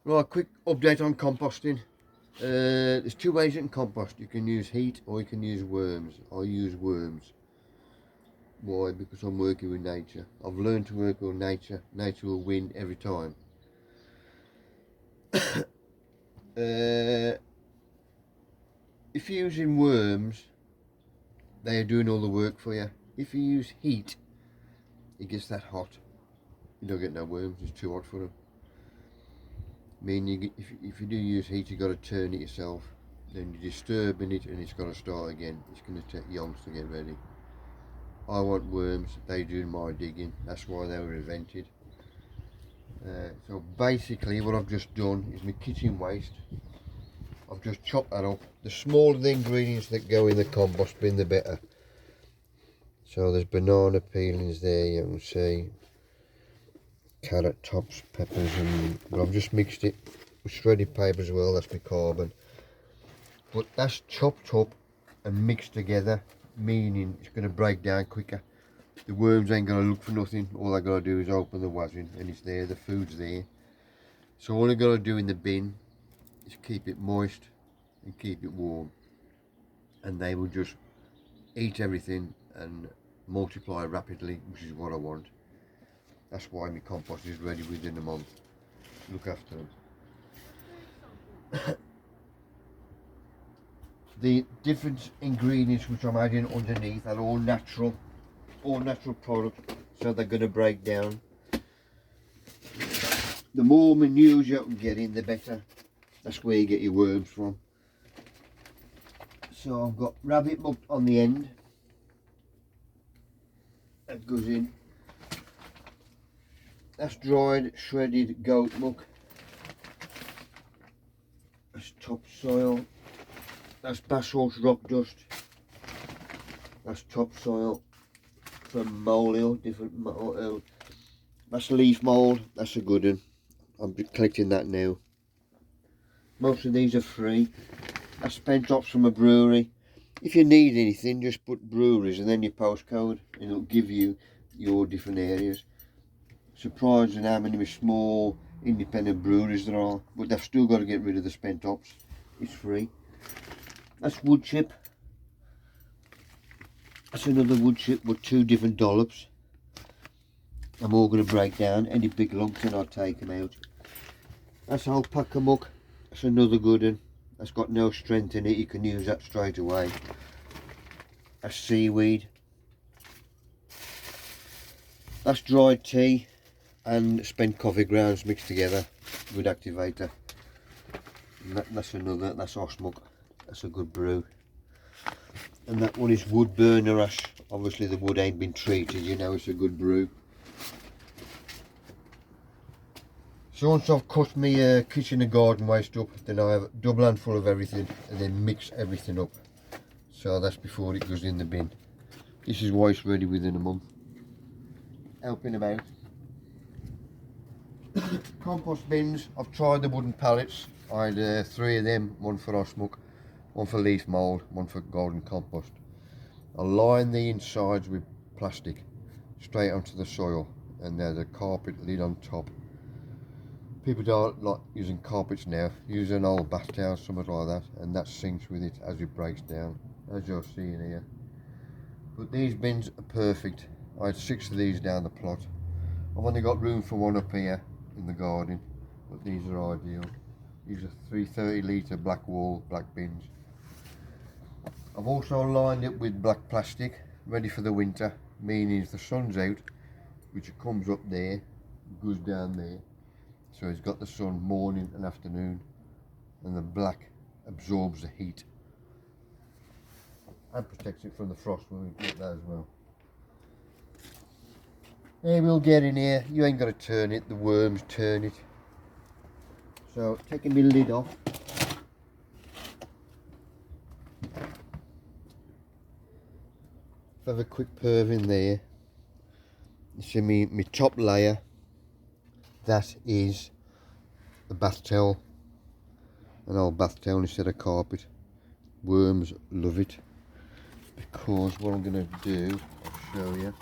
Right, quick update on composting. There's two ways you can compost. You can use heat or you can use worms. I use worms. Why? Because I'm working with nature. I've learned to work with nature. Nature will win every time. If you're using worms, they are doing all the work for you. If you use heat, it gets that hot. You don't get no worms, it's too hot for them. I mean, if you do use heat, you've got to turn it yourself. Then you're disturbing it and it's got to start again. It's going to take yonks to get ready. I want worms, they do my digging. That's why they were invented. So basically what I've just done is my kitchen waste. I've just chopped that up. The smaller the ingredients that go in the compost bin, the better. So there's banana peelings there, you can see. Carrot tops, peppers, but I've just mixed it with shredded paper as well. That's my carbon. But that's chopped up and mixed together, meaning it's going to break down quicker. The worms ain't going to look for nothing. All I got to do is open the wagon and it's there. The food's there. So all I got to do in the bin is keep it moist and keep it warm, and they will just eat everything and multiply rapidly, which is what I want. That's why my compost is ready within a month. Look after them. The different ingredients which I'm adding underneath are all natural products, so they're going to break down. The more manure you can get in, the better. That's where you get your worms from. So I've got rabbit muck on the end. That goes in. That's dried, shredded goat muck. That's topsoil. That's basalt rock dust. That's topsoil from molehill, different molehill. That's leaf mould. That's a good one. I'm collecting that now. Most of these are free. That's spent drops from a brewery. If you need anything, just put breweries and then your postcode, and it'll give you your different areas. Surprising how many small independent breweries there are, but they've still got to get rid of the spent tops. It's free. That's wood chip. That's another wood chip with two different dollops. I'm all going to break down. Any big lumps and I'll take them out. That's alpaca muck. That's another good one. That's got no strength in it. You can use that straight away. That's seaweed. That's dried tea and spent coffee grounds mixed together. Good activator. And that's another. That's osmuck. That's a good brew. And that one is wood burner ash. Obviously the wood ain't been treated, you know, it's a good brew. So once I've cut my kitchen and garden waste up, then I have a double handful of everything and then mix everything up. So that's before it goes in the bin. This is why it's ready within a month. Helping them out. Compost bins, I've tried the wooden pallets. I had 3 of them, one for osmuck, one for leaf mould, one for garden compost. I line the insides with plastic straight onto the soil, and there's a carpet lid on top. People don't like using carpets now. Use an old bath towel, something like that, and that sinks with it as it breaks down, as you're seeing here. But these bins are perfect. I had 6 of these down the plot. I've only got room for one up here in the garden, but these are ideal. These are 330 litre black wall, black bins. I've also lined it with black plastic, ready for the winter, meaning if the sun's out, which it comes up there, goes down there. So it's got the sun morning and afternoon, and the black absorbs the heat and protects it from the frost when we get that as well. Hey, we'll get in here. You ain't got to turn it, the worms turn it. So taking my lid off. Have a quick perv in there. You see my top layer. That is the bath towel, an old bath towel instead of carpet. Worms love it, because what I'm going to do, I'll show you.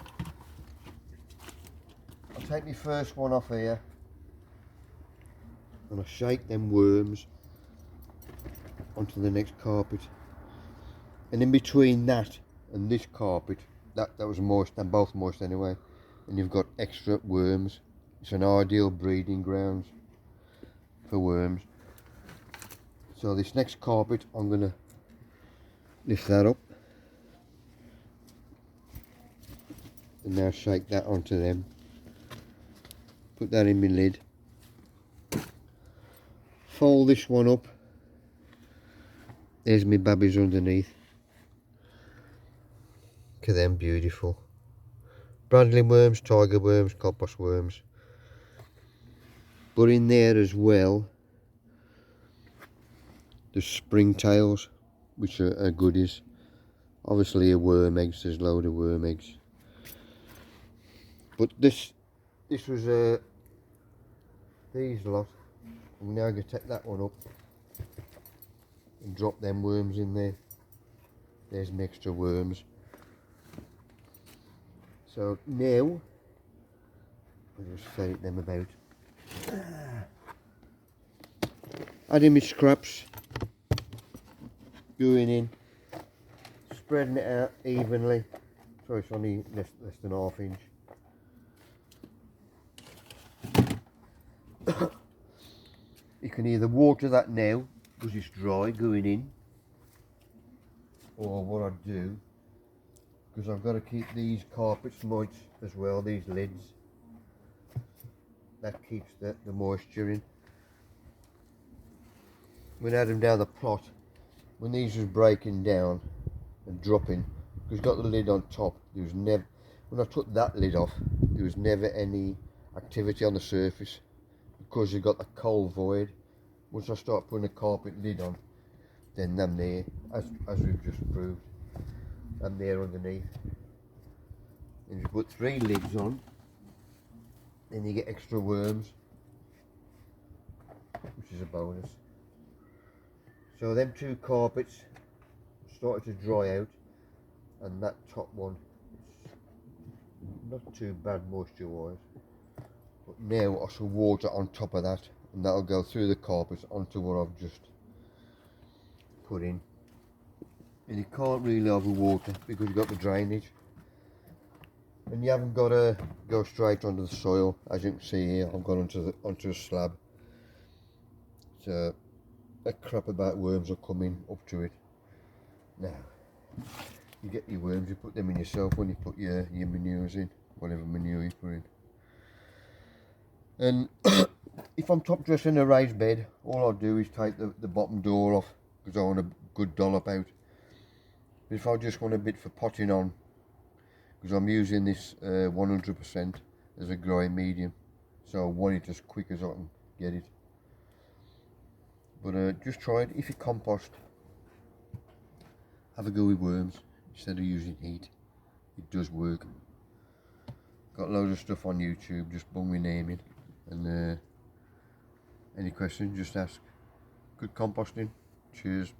I'll take my first one off here. and I shake them worms onto the next carpet, and in between that and this carpet, that was moist, and both moist anyway, and you've got extra worms. It's an ideal breeding grounds for worms. So this next carpet, I'm gonna lift that up and now shake that onto them. Put that in my lid. Fold this one up. There's my babbies underneath. Look at them, beautiful. Brandling worms, tiger worms, compost worms. But in there as well, there's springtails, which are goodies. Obviously a worm eggs, there's a load of worm eggs. But this was these lot. I'm now going to take that one up and drop them worms in there. There's my extra worms. So now I'll just ferret them about. Adding my scraps, going in, spreading it out evenly. Sorry, it's only less than ½ inch. You can either water that now because it's dry going in, or what I do, because I've got to keep these carpets moist as well, these lids, that keeps the moisture in. When I had them down the plot, when these was breaking down and dropping, because got the lid on top, there was never, when I took that lid off, there was never any activity on the surface, because you've got the cold void. Once I start putting a carpet lid on, then them there, as we've just proved, I'm there underneath. And you put 3 lids on, then you get extra worms, which is a bonus. So them 2 carpets started to dry out, and that top one is not too bad moisture wise. But now I shall water on top of that, and that'll go through the carpets onto what I've just put in. And you can't really overwater because you've got the drainage, and you haven't got to go straight onto the soil. As you can see here, I've gone onto a slab, so that crap about worms are coming up to it. Now you get your worms, you put them in yourself when you put your manures in, whatever manure you put in. And if I'm top dressing a raised bed, all I'll do is take the bottom door off because I want a good dollop out. But if I just want a bit for potting on, because I'm using this 100% as a growing medium, so I want it as quick as I can get it. But just try it. If you compost, have a go with worms instead of using heat. It does work. Got loads of stuff on YouTube, just bung my name in, and any questions just ask. Good composting. Cheers.